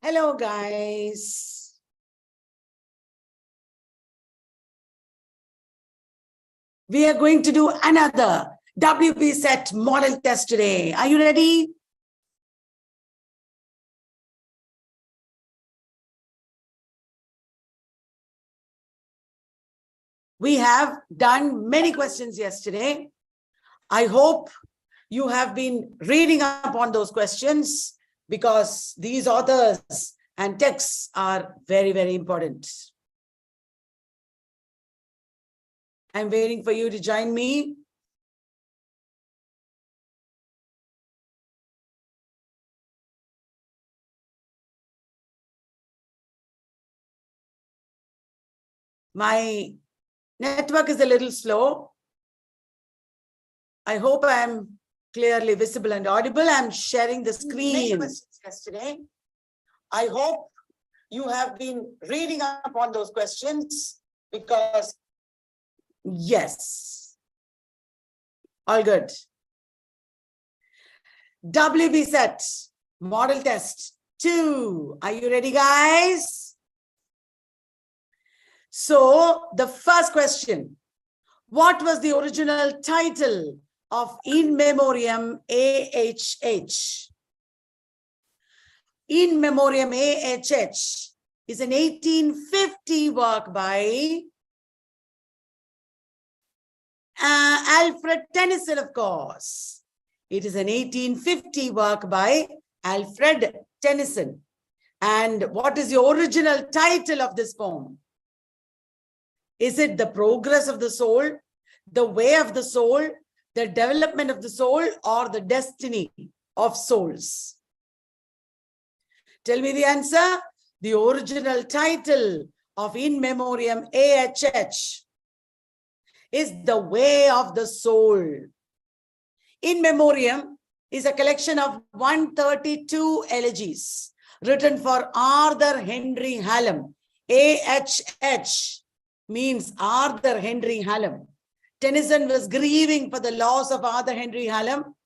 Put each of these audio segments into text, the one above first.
Hello, guys. We are going to do another WP set model test today. Are you ready? We have done many questions yesterday. I hope you have been reading up on those questions because these authors and texts are very, very important. I'm waiting for you to join me. My network is a little slow. I hope I'm clearly visible and audible. I'm sharing the screen yesterday. I hope you have been reading up on those questions because, yes, all good. WB set, model test 2. Are you ready, guys? So the first question, what was the original title of In Memoriam AHH? In Memoriam AHH is an 1850 work by Alfred Tennyson, of course. It is an 1850 work by Alfred Tennyson. And what is the original title of this poem? Is it The Progress of the Soul, The Way of the Soul, The Development of the Soul, or The Destiny of Souls? Tell me the answer. The original title of In Memoriam AHH is The Way of the Soul. In Memoriam is a collection of 132 elegies written for Arthur Henry Hallam. AHH means Arthur Henry Hallam. Tennyson was grieving for the loss of Arthur Henry Hallam,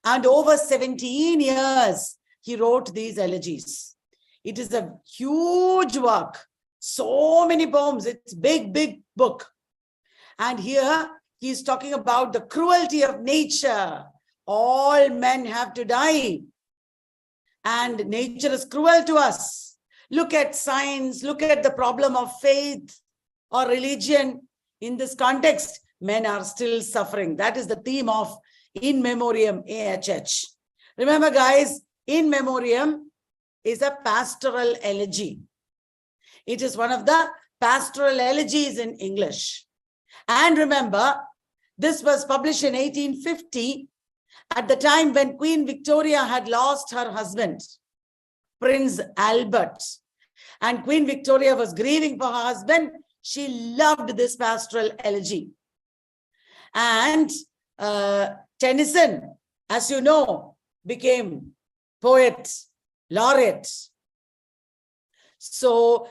and over 17 years he wrote these elegies. It is a huge work, so many poems. It's big, big book. And here he is talking about the cruelty of nature. All men have to die, and nature is cruel to us. Look at science, look at the problem of faith or religion. In this context, men are still suffering. That is the theme of In Memoriam AHH. Remember, guys, In Memoriam is a pastoral elegy. It is one of the pastoral elegies in English. And remember, this was published in 1850 at the time when Queen Victoria had lost her husband, Prince Albert. And Queen Victoria was grieving for her husband. She loved this pastoral elegy. And Tennyson, as you know, became poet laureate. So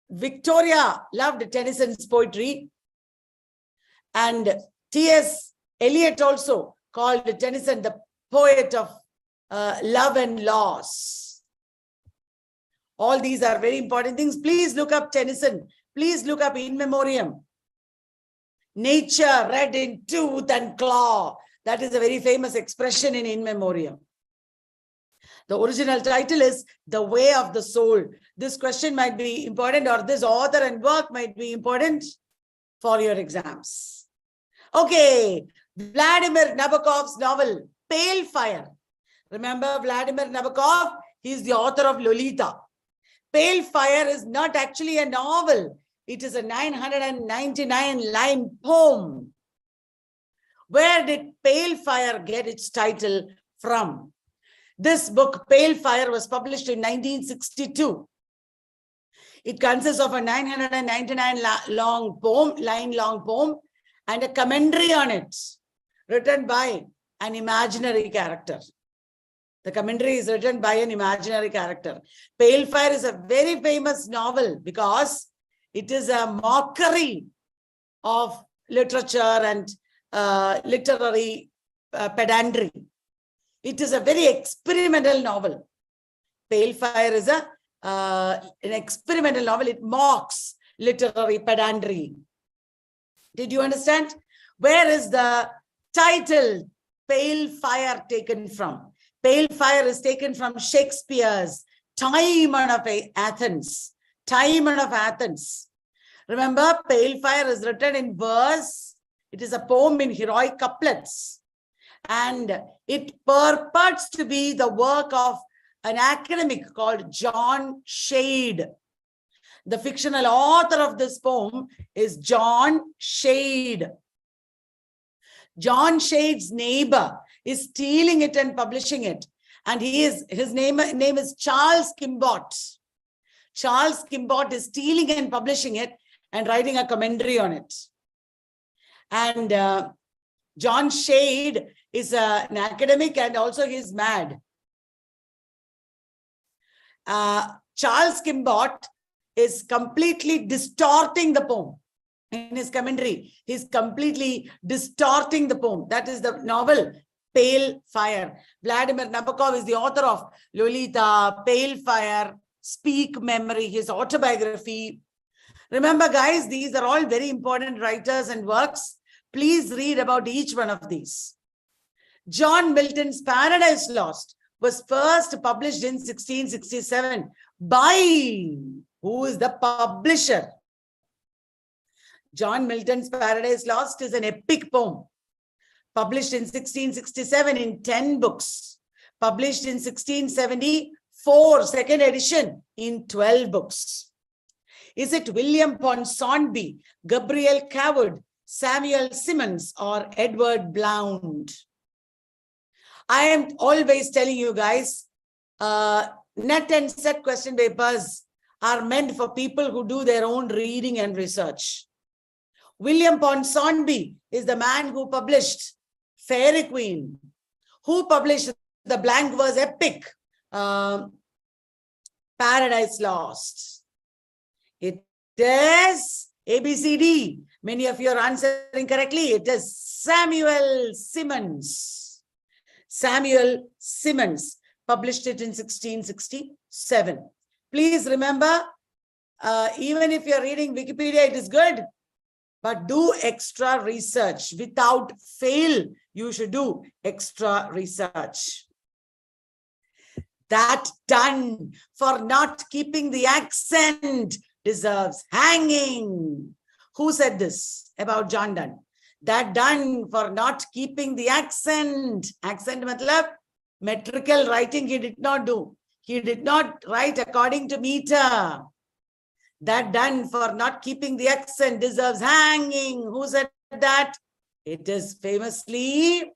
Victoria loved Tennyson's poetry. And T.S. Eliot also called Tennyson the poet of love and loss. All these are very important things. Please look up Tennyson. Please look up In Memoriam. Nature red in tooth and claw. That is a very famous expression in Memoriam. The original title is The Way of the Soul. This question might be important, or this author and work might be important for your exams. Okay, Vladimir Nabokov's novel, Pale Fire. Remember Vladimir Nabokov? He is the author of Lolita. Pale Fire is not actually a novel. It is a 999-line poem. Where did Pale Fire get its title from? This book, Pale Fire, was published in 1962. It consists of a 999-line long poem and a commentary on it, written by an imaginary character. The commentary is written by an imaginary character. Pale Fire is a very famous novel because it is a mockery of literature and literary pedantry. It is a very experimental novel. Pale Fire is an experimental novel. It mocks literary pedantry. Did you understand? Where is the title Pale Fire taken from? Pale Fire is taken from Shakespeare's Timon of Athens. Timon of Athens. Remember, Pale Fire is written in verse. It is a poem in heroic couplets. And it purports to be the work of an academic called John Shade. The fictional author of this poem is John Shade. John Shade's neighbor is stealing it and publishing it. And his name is Charles Kimbott. Charles Kimbott is stealing and publishing it and writing a commentary on it. And John Shade is an academic and also he's mad. Charles Kimbott is completely distorting the poem. In his commentary, he's completely distorting the poem. That is the novel, Pale Fire. Vladimir Nabokov is the author of Lolita, Pale Fire, Speak Memory, his autobiography. Remember, guys, these are all very important writers and works. Please read about each one of these. John Milton's Paradise Lost was first published in 1667 by, who is the publisher? John Milton's Paradise Lost is an epic poem, published in 1667 in 10 books, published in 1674, second edition in 12 books. Is it William Ponsonby, Gabriel Coward, Samuel Simmons, or Edward Blount? I am always telling you guys, net and set question papers are meant for people who do their own reading and research. William Ponsonby is the man who published Fairy Queen, who published the blank verse epic, Paradise Lost. It is ABCD. Many of you are answering correctly. It is Samuel Simmons. Samuel Simmons published it in 1667. Please remember, even if you're reading Wikipedia, it is good. But do extra research. Without fail, you should do extra research. That done for not keeping the accent deserves hanging. Who said this about John Donne? That done for not keeping the accent. Accent matlab, metrical writing he did not do. He did not write according to meter. That done for not keeping the accent deserves hanging. Who said that? It is famously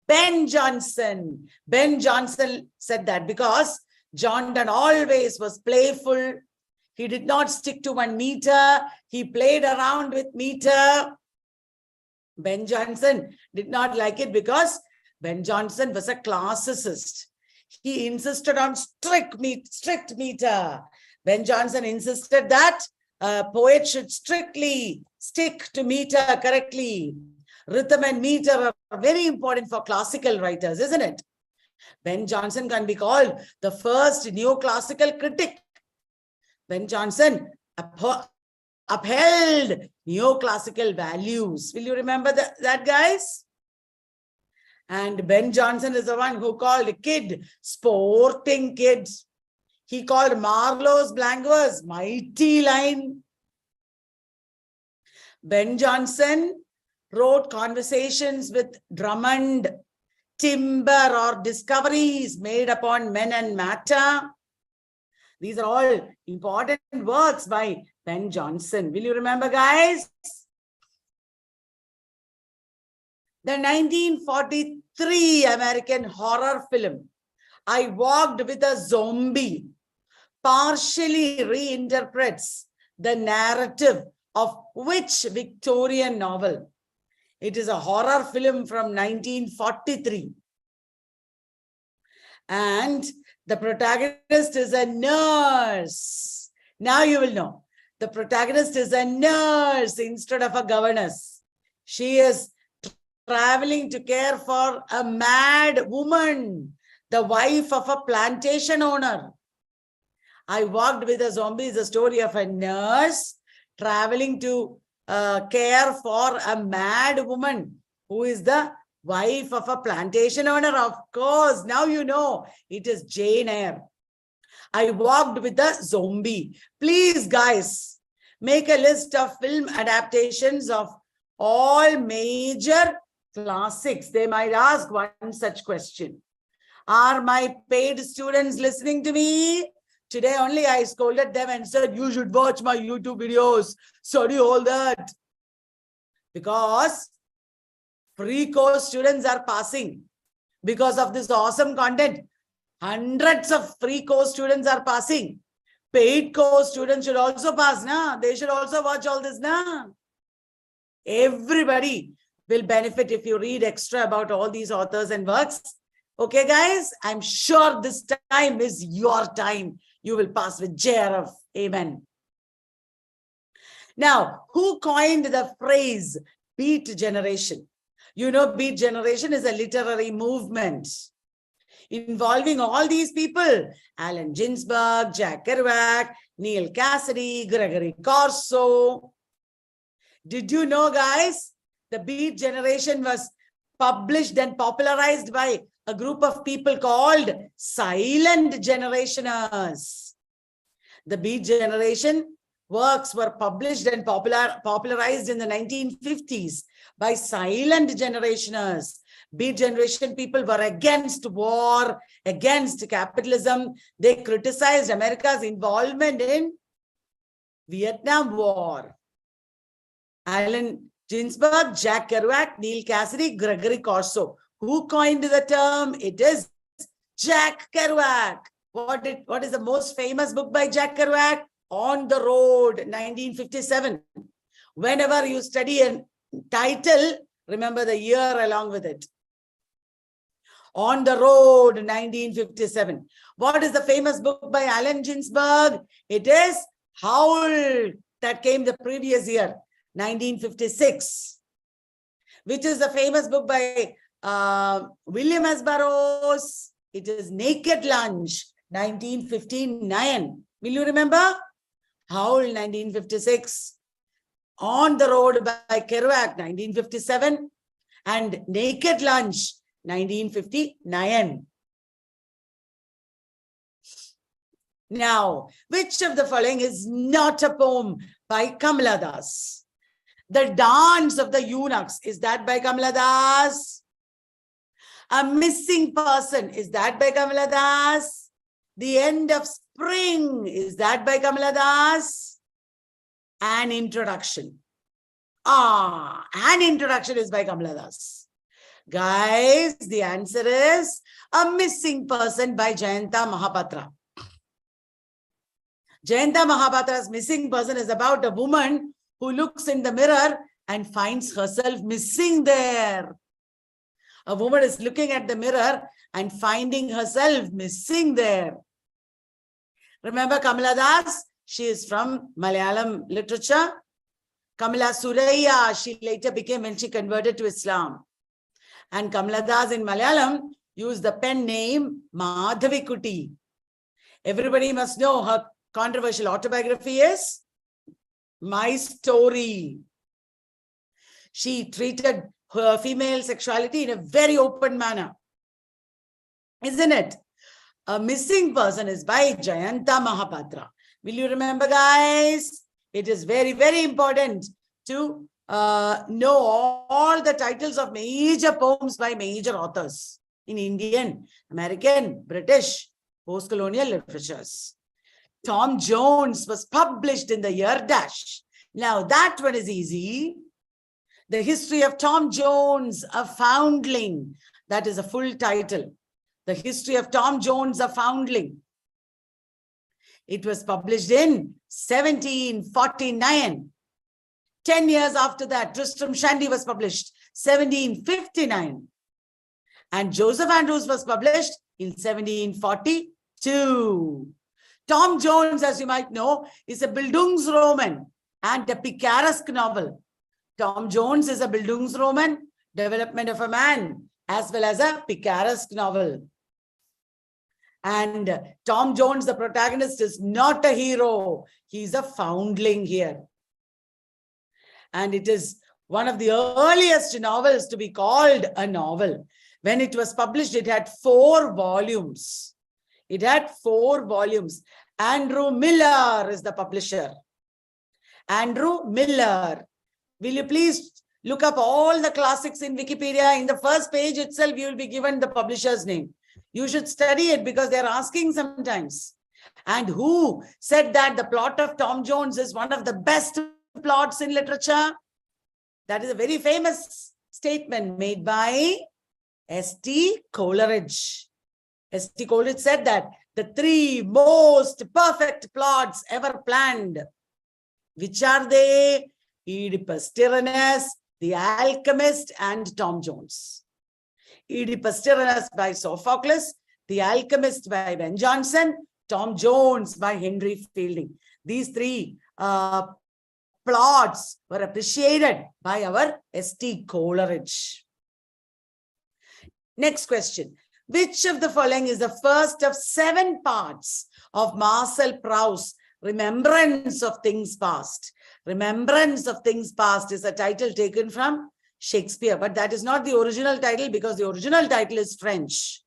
Ben Jonson. Ben Jonson said that because John Donne always was playful. He did not stick to one meter. He played around with meter. Ben Jonson did not like it because Ben Jonson was a classicist. He insisted on strict meter. Ben Jonson insisted that a poet should strictly stick to meter correctly. Rhythm and meter are very important for classical writers, isn't it? Ben Jonson can be called the first neoclassical critic. Ben Jonson upheld neoclassical values. Will you remember that, guys? And Ben Jonson is the one who called Kid sporting kids. He called Marlowe's blank verse mighty line. Ben Jonson wrote conversations with Drummond, Timber, or discoveries made upon men and matter. These are all important works by Ben Jonson. Will you remember, guys? The 1943 American horror film, I Walked with a Zombie, partially reinterprets the narrative of which Victorian novel? It is a horror film from 1943. And the protagonist is a nurse. Now you will know. The protagonist is a nurse instead of a governess. She is traveling to care for a mad woman. the wife of a plantation owner. I Walked with a Zombie is the story of a nurse traveling to care for a mad woman who is the wife of a plantation owner. Of course, now you know it is Jane Eyre. I Walked with a Zombie. Please, guys, make a list of film adaptations of all major classics. They might ask one such question. Are my paid students listening to me? Today only I scolded them and said, you should watch my YouTube videos. Sorry, all that. Because free course students are passing. Because of this awesome content, hundreds of free course students are passing. Paid course students should also pass, na? They should also watch all this, na? Everybody will benefit if you read extra about all these authors and works. Okay, guys, I'm sure this time is your time. You will pass with JRF. Amen. Now, who coined the phrase Beat Generation? You know, Beat Generation is a literary movement involving all these people: Allen Ginsberg, Jack Kerouac, Neil Cassidy, Gregory Corso. Did you know, guys, the Beat Generation was published and popularized by a group of people called silent generationers. The Beat Generation works were published and popularized in the 1950s by silent generationers. Beat Generation people were against war, against capitalism. They criticized America's involvement in Vietnam War. Allen Ginsberg, Jack Kerouac, Neil Cassidy, Gregory Corso. Who coined the term? It is Jack Kerouac. What is the most famous book by Jack Kerouac? On the Road, 1957. Whenever you study a title, remember the year along with it. On the Road, 1957. What is the famous book by Allen Ginsberg? It is Howl, that came the previous year, 1956. Which is the famous book by William S. Burroughs? It is Naked Lunch, 1959. Will you remember? Howl, 1956. On the Road by Kerouac, 1957. And Naked Lunch, 1959. Now, which of the following is not a poem by Kamala Das? The Dance of the Eunuchs, is that by Kamala Das? A Missing Person, is that by Kamala Das? The End of Spring, is that by Kamala Das? An Introduction. An Introduction is by Kamala Das. Guys, the answer is A Missing Person by Jayanta Mahapatra. Jayanta Mahapatra's Missing Person is about a woman who looks in the mirror and finds herself missing there. A woman is looking at the mirror and finding herself missing there. Remember Kamala Das? She is from Malayalam literature. Kamala Suraya, she later became when she converted to Islam. And Kamala Das in Malayalam used the pen name Madhavi Kuti. Everybody must know her controversial autobiography is My Story. She treated her female sexuality in a very open manner. Isn't it? A Missing Person is by Jayanta Mahapatra. Will you remember, guys? It is very, very important to know all the titles of major poems by major authors in Indian, American, British, post-colonial literatures. Tom Jones was published in the year dash. Now that one is easy. The History of Tom Jones, a Foundling. That is a full title. The History of Tom Jones, a Foundling. It was published in 1749. 10 years after that, Tristram Shandy was published, 1759. And Joseph Andrews was published in 1742. Tom Jones, as you might know, is a Bildungsroman and a picaresque novel. Tom Jones is a Bildungsroman, development of a man, as well as a picaresque novel. And Tom Jones, the protagonist, is not a hero. He's a foundling here. And it is one of the earliest novels to be called a novel. When it was published, it had 4 volumes. It had 4 volumes. Andrew Miller is the publisher. Andrew Miller. Will you please look up all the classics in Wikipedia? In the first page itself, you will be given the publisher's name. You should study it because they're asking sometimes. And who said that the plot of Tom Jones is one of the best plots in literature? That is a very famous statement made by S.T. Coleridge. S.T. Coleridge said that the 3 most perfect plots ever planned. Which are they? Oedipus Tyrannus, The Alchemist, and Tom Jones. Oedipus Tyrannus by Sophocles, The Alchemist by Ben Jonson, Tom Jones by Henry Fielding. These 3 plots were appreciated by our S.T. Coleridge. Next question. Which of the following is the first of 7 parts of Marcel Proust's Remembrance of Things Past? Remembrance of Things Past is a title taken from Shakespeare, but that is not the original title because the original title is French.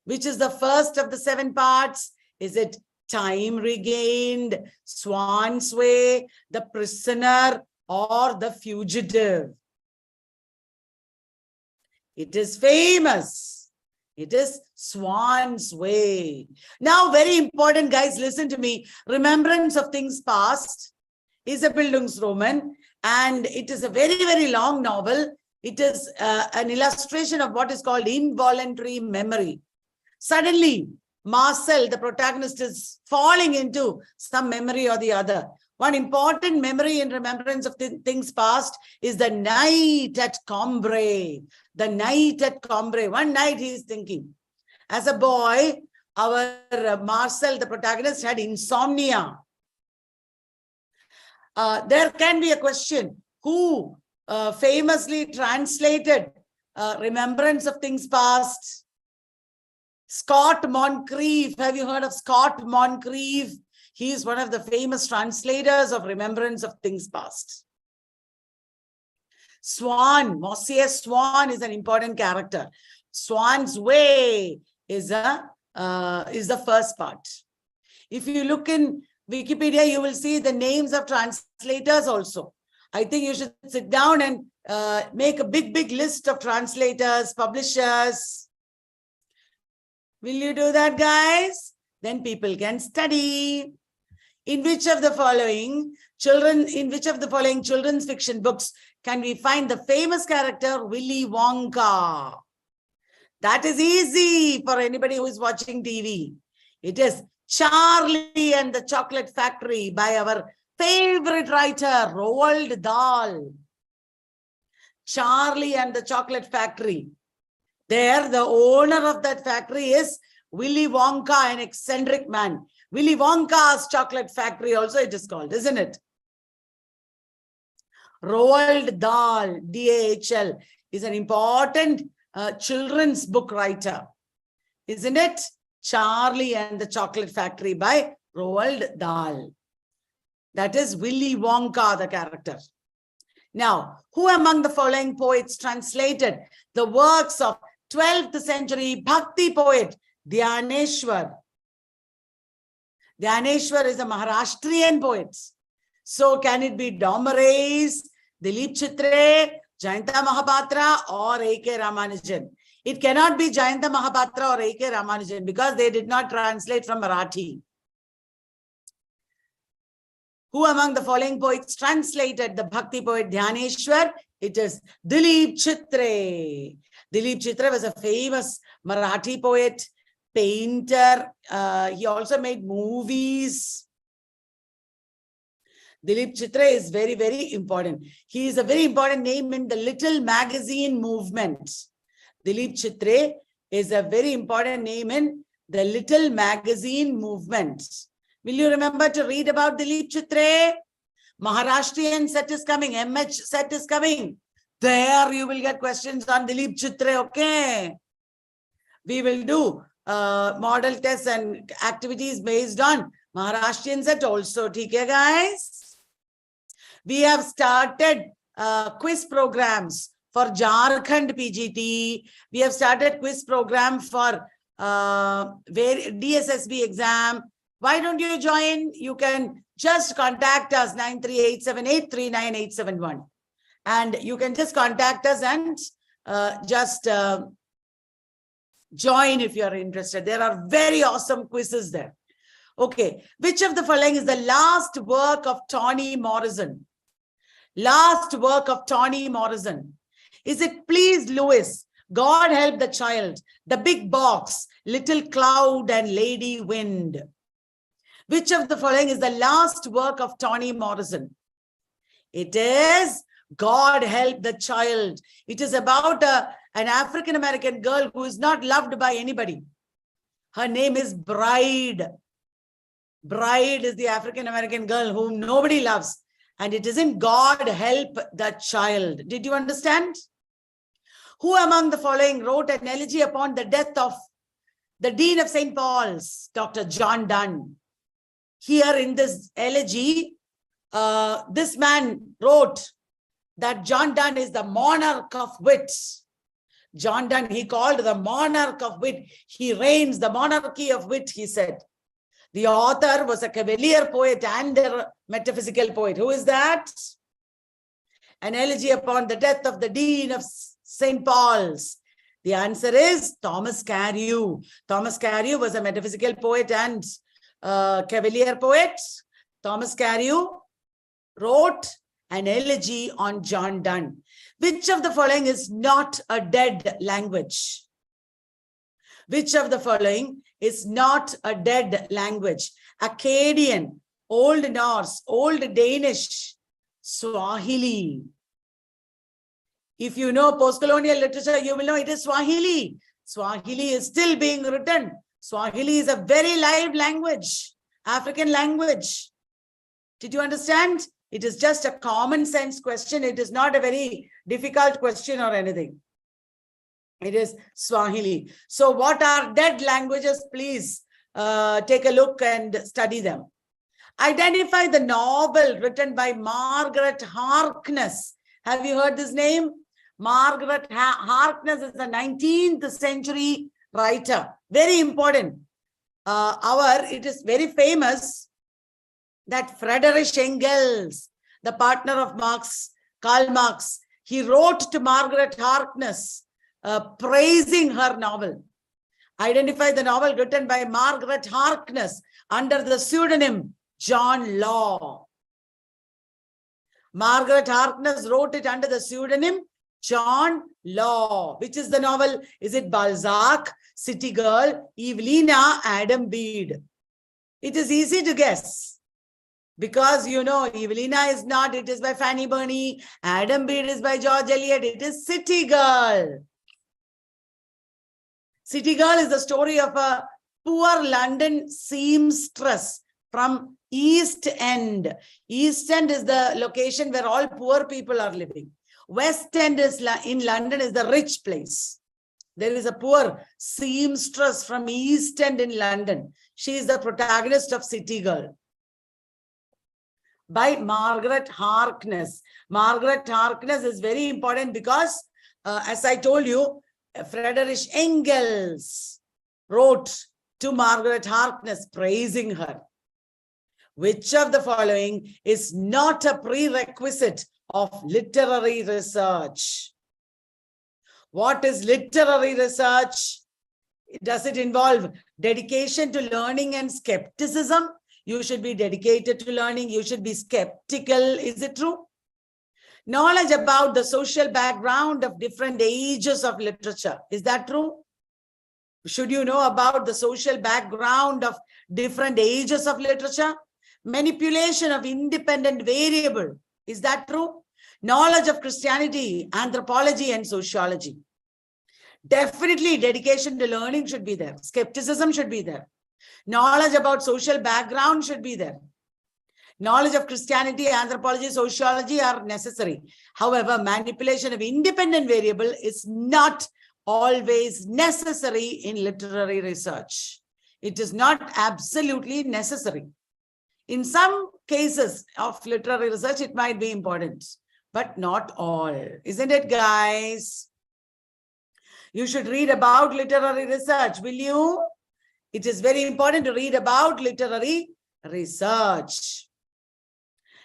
Which is the first of the 7 parts? Is it Time Regained, Swan's Way, The Prisoner, or The Fugitive? It is famous. It is Swan's Way. Now, very important, guys, listen to me. Remembrance of Things Past is a Bildungsroman, and it is a very, very long novel. It is an illustration of what is called involuntary memory. Suddenly, Marcel, the protagonist, is falling into some memory or the other. One important memory in Remembrance of Things Past is the night at Cambrai. The night at Cambrai. One night he is thinking. As a boy, our Marcel, the protagonist, had insomnia. There can be a question. Who famously translated Remembrance of Things Past? Scott Moncrief. Have you heard of Scott Moncrief? He is one of the famous translators of Remembrance of Things Past. Swan, Monsieur Swan is an important character. Swan's Way is the first part. If you look in Wikipedia, you will see the names of translators also. I think you should sit down and make a big list of translators, publishers. Will you do that, guys? Then people can study. In which of the following children's fiction books can we find the famous character Willy Wonka? That is easy for anybody who is watching TV. It is Charlie and the Chocolate Factory by our favorite writer, Roald Dahl. Charlie and the Chocolate Factory. There, the owner of that factory is Willy Wonka, an eccentric man. Willy Wonka's Chocolate Factory also it is called, isn't it? Roald Dahl, D-A-H-L, is an important children's book writer, isn't it? Charlie and the Chocolate Factory by Roald Dahl. That is Willy Wonka, the character. Now, who among the following poets translated the works of 12th century Bhakti poet Dhyaneshwar? Dhyaneshwar is a Maharashtrian poet. So can it be Domarais, Dilip Chitre, Jayanta Mahapatra, or A.K. Ramanujan? It cannot be Jayanta Mahapatra or A.K. Ramanujan because they did not translate from Marathi. Who among the following poets translated the Bhakti poet Dhyaneshwar? It is Dilip Chitre. Dilip Chitre was a famous Marathi poet, painter. He also made movies. Dilip Chitre is very, very important. He is a very important name in the Little Magazine movement. Dilip Chitre is a very important name in the Little Magazine movement. Will you remember to read about Dilip Chitre? Maharashtrian set is coming. MH set is coming. There you will get questions on Dilip Chitre, okay? We will do model tests and activities based on Maharashtrian set also. Okay, guys? We have started quiz programs for Jharkhand PGT. We have started quiz program for DSSB exam. Why don't you join? You can just contact us 938783981. And you can just contact us and join if you are interested. There are very awesome quizzes there. Okay. Which of the following is the last work of Toni Morrison? Last work of Toni Morrison. Is it Please Louis, God Help the Child, The Big Box, Little Cloud and Lady Wind? Which of the following is the last work of Toni Morrison? It is God Help the Child. It is about an African-American girl who is not loved by anybody. Her name is Bride. Bride is the African-American girl whom nobody loves. And it is in God Help the Child. Did you understand? Who among the following wrote an elegy upon the death of the Dean of St. Paul's, Dr. John Donne? Here in this elegy, this man wrote that John Donne is the monarch of wit. John Donne, he called the monarch of wit. He reigns the monarchy of wit, he said. The author was a cavalier poet and a metaphysical poet. Who is that? An elegy upon the death of the Dean of St. Paul's. The answer is Thomas Carew. Thomas Carew was a metaphysical poet and cavalier poet. Thomas Carew wrote an elegy on John Donne. Which of the following is not a dead language? Which of the following is not a dead language? Akkadian, Old Norse, Old Danish, Swahili. If you know postcolonial literature, you will know it is Swahili. Swahili is still being written. Swahili is a very live language, African language. Did you understand? It is just a common sense question. It is not a very difficult question or anything. It is Swahili. So what are dead languages? Please take a look and study them. Identify the novel written by Margaret Harkness. Have you heard this name? Margaret Harkness is a 19th century writer. Very important. It is very famous that Friedrich Engels, the partner of Karl Marx, he wrote to Margaret Harkness praising her novel. Identify the novel written by Margaret Harkness under the pseudonym John Law. Margaret Harkness wrote it under the pseudonym John Law. Which is the novel? Is it Balzac, City Girl, Evelina, Adam Bede? It is easy to guess because you know Evelina is not. It is by Fanny Burney. Adam Bede is by George Eliot. It is City Girl. City Girl is the story of a poor London seamstress from East End. East End is the location where all poor people are living. West End is in London is the rich place. There is a poor seamstress from East End in London. She is the protagonist of City Girl by Margaret Harkness. Margaret Harkness is very important because, as I told you, Friedrich Engels wrote to Margaret Harkness praising her. Which of the following is not a prerequisite of literary research? What is literary research? Does it involve dedication to learning and skepticism? You should be dedicated to learning. You should be skeptical. Is it true? Knowledge about the social background of different ages of literature. Is that true? Should you know about the social background of different ages of literature? Manipulation of independent variable. Is that true? Knowledge of Christianity, anthropology, and sociology. Definitely dedication to learning should be there. Skepticism should be there. Knowledge about social background should be there. Knowledge of Christianity, anthropology, sociology are necessary. However, manipulation of independent variable is not always necessary in literary research. It is not absolutely necessary. In some cases of literary research, it might be important, but not all. Isn't it, guys? You should read about literary research, will you? It is very important to read about literary research.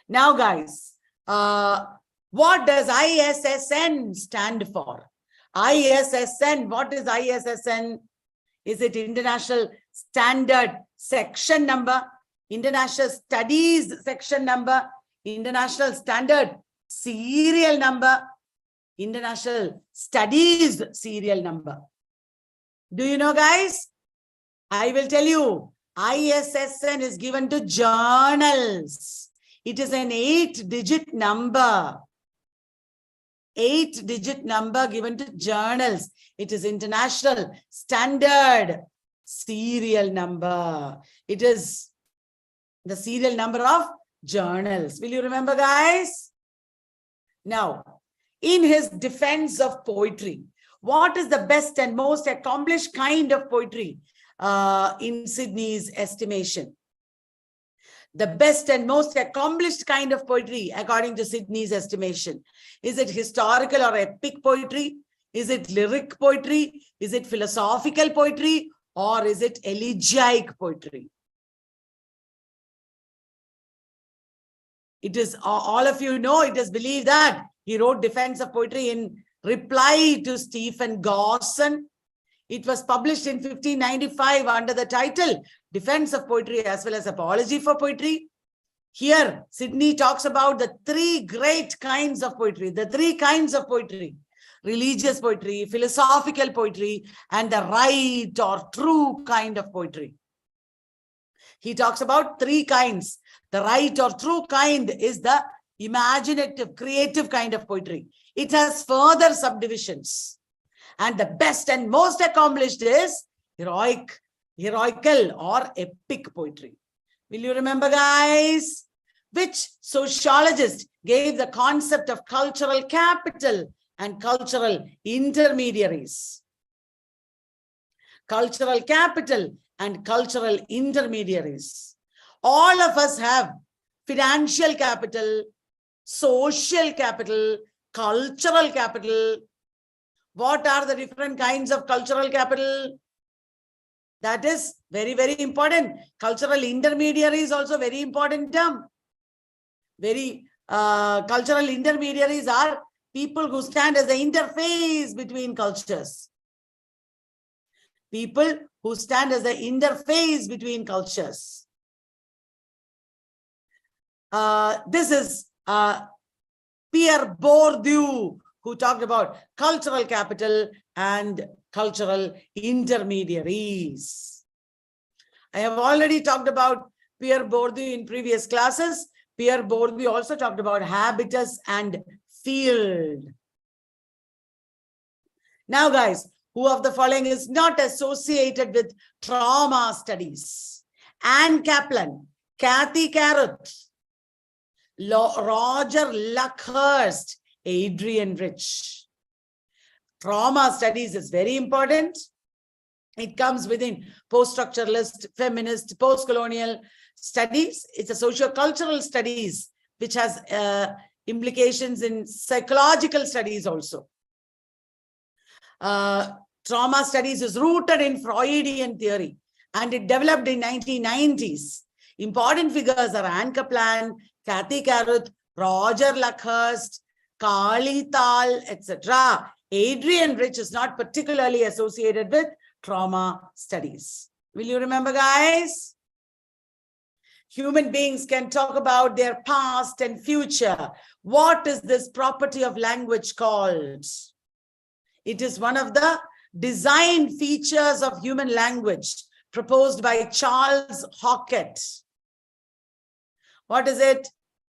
Now, guys, what does ISSN stand for? ISSN, what is ISSN? Is it International Standard Section Number, International Studies Section Number, International Standard Serial Number, International Studies Serial Number? Do you know, guys? I will tell you, ISSN is given to journals. It is an 8-digit number. 8-digit number given to journals. It is International Standard Serial Number. It is the serial number of journals. Will you remember, guys? Now, in his defense of poetry, what is the best and most accomplished kind of poetry in Sidney's estimation? The best and most accomplished kind of poetry, according to Sidney's estimation. Is it historical or epic poetry? Is it lyric poetry? Is it philosophical poetry? Or is it elegiac poetry? It is, all of you know, it is believed that he wrote Defense of Poetry in reply to Stephen Gosson. It was published in 1595 under the title Defense of Poetry as well as Apology for Poetry. Here, Sidney talks about the 3 great kinds of poetry, the 3 kinds of poetry: religious poetry, philosophical poetry, and the right or true kind of poetry. He talks about 3 kinds. The right or true kind is the imaginative, creative kind of poetry. It has further subdivisions. And the best and most accomplished is heroical or epic poetry. Will you remember, guys? Which sociologist gave the concept of cultural capital and cultural intermediaries? Cultural capital and cultural intermediaries. All of us have financial capital, social capital, cultural capital. What are the different kinds of cultural capital? That is very, very important. Cultural intermediary is also very important term. Cultural intermediaries are people who stand as the interface between cultures. People who stand as the interface between cultures. This is Pierre Bourdieu, who talked about cultural capital and cultural intermediaries. I have already talked about Pierre Bourdieu in previous classes. Pierre Bourdieu also talked about habitus and field. Now, guys, who of the following is not associated with trauma studies? Anne Kaplan, Kathy Carruth, Roger Luckhurst, Adrian Rich. Trauma studies is very important. It comes within post-structuralist, feminist, post-colonial studies. It's a socio-cultural studies, which has implications in psychological studies also. Trauma studies is rooted in Freudian theory, and it developed in 1990s. Important figures are Anne Kaplan, Kathy Carruth, Roger Luckhurst, Carly Thal, etc. Adrian Rich is not particularly associated with trauma studies. Will you remember, guys? Human beings can talk about their past and future. What is this property of language called? It is one of the design features of human language proposed by Charles Hockett. What is it?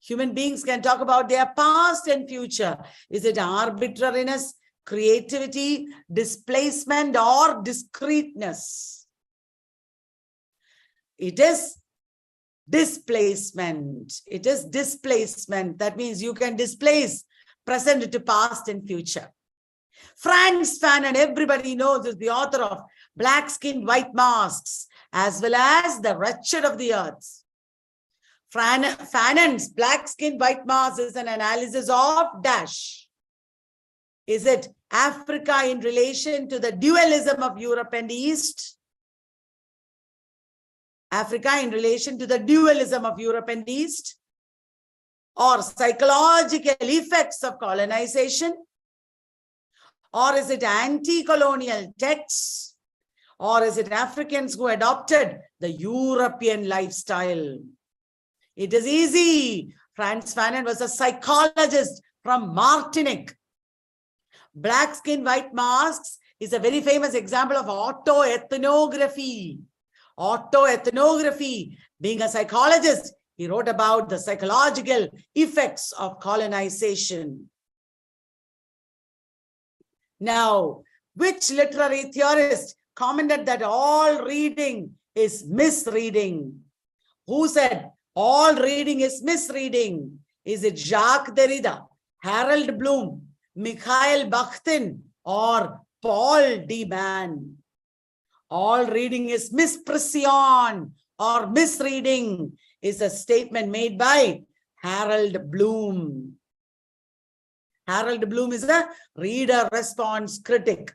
Human beings can talk about their past and future. Is it arbitrariness, creativity, displacement, or discreteness? It is displacement. It is displacement. That means you can displace present to past and future. Frantz Fanon, everybody knows, is the author of Black Skin, White Masks, as well as The Wretched of the Earth. Fanon's Black Skin, White Masks is an analysis of dash. Is it Africa in relation to the dualism of Europe and East? Africa in relation to the dualism of Europe and East? Or psychological effects of colonization? Or is it anti-colonial texts? Or is it Africans who adopted the European lifestyle? It is easy. Frantz Fanon was a psychologist from Martinique. Black Skin, White Masks is a very famous example of autoethnography. Autoethnography, being a psychologist, he wrote about the psychological effects of colonization. Now, which literary theorist commented that all reading is misreading? Who said all reading is misreading? Is it Jacques Derrida, Harold Bloom, Mikhail Bakhtin, or Paul D. Mann? All reading is mispression or misreading is a statement made by Harold Bloom. Harold Bloom is a reader response critic.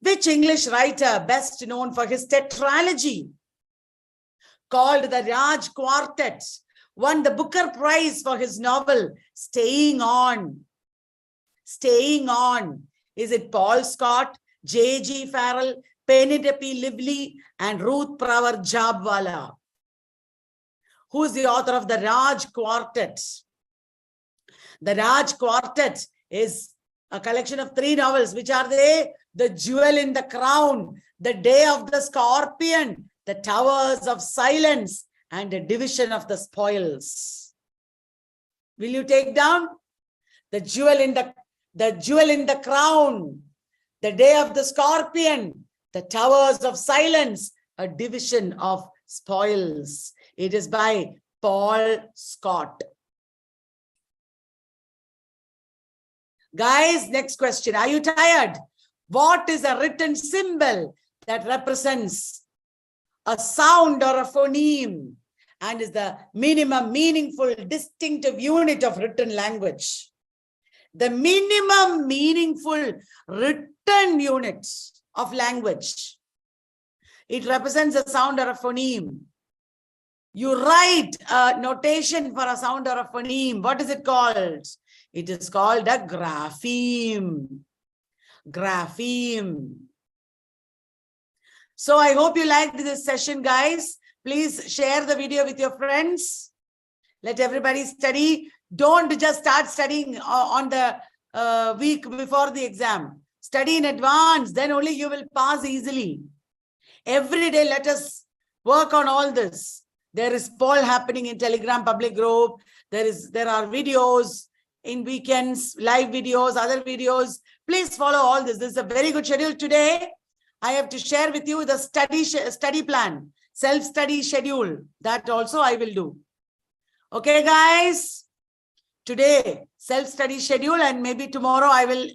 Which English writer, best known for his tetralogy called the Raj Quartet, won the Booker Prize for his novel Staying On? Staying On. Is it Paul Scott, J.G. Farrell, Penelope Lively, and Ruth Pravar Jabwala? Who is the author of the Raj Quartet? The Raj Quartet is a collection of 3 novels. Which are they? The Jewel in the Crown, The Day of the Scorpion, The Towers of Silence, and The Division of the Spoils. Will you take down? The Jewel in the Crown, The Day of the Scorpion, The Towers of Silence, A Division of Spoils. It is by Paul Scott. Guys, next question. Are you tired? What is a written symbol that represents a sound or a phoneme and is the minimum meaningful distinctive unit of written language? The minimum meaningful written unit of language. It represents a sound or a phoneme. You write a notation for a sound or a phoneme. What is it called? It is called a grapheme. Grapheme. So I hope you liked this session, guys. Please share the video with your friends. Let everybody study. Don't just start studying on the week before the exam. Study in advance, then only you will pass easily. Every day, let us work on all this. There is poll happening in Telegram public group. There are videos in weekends, live videos, other videos. Please follow all this. This is a very good schedule. Today, I have to share with you the study plan, self-study schedule. That also I will do. Okay, guys. Today, self-study schedule, and maybe tomorrow I will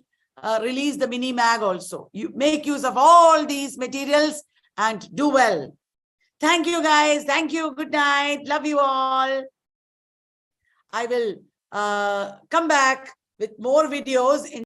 release the mini mag also. You make use of all these materials and do well. Thank you, guys. Thank you. Good night. Love you all. I will come back with more videos in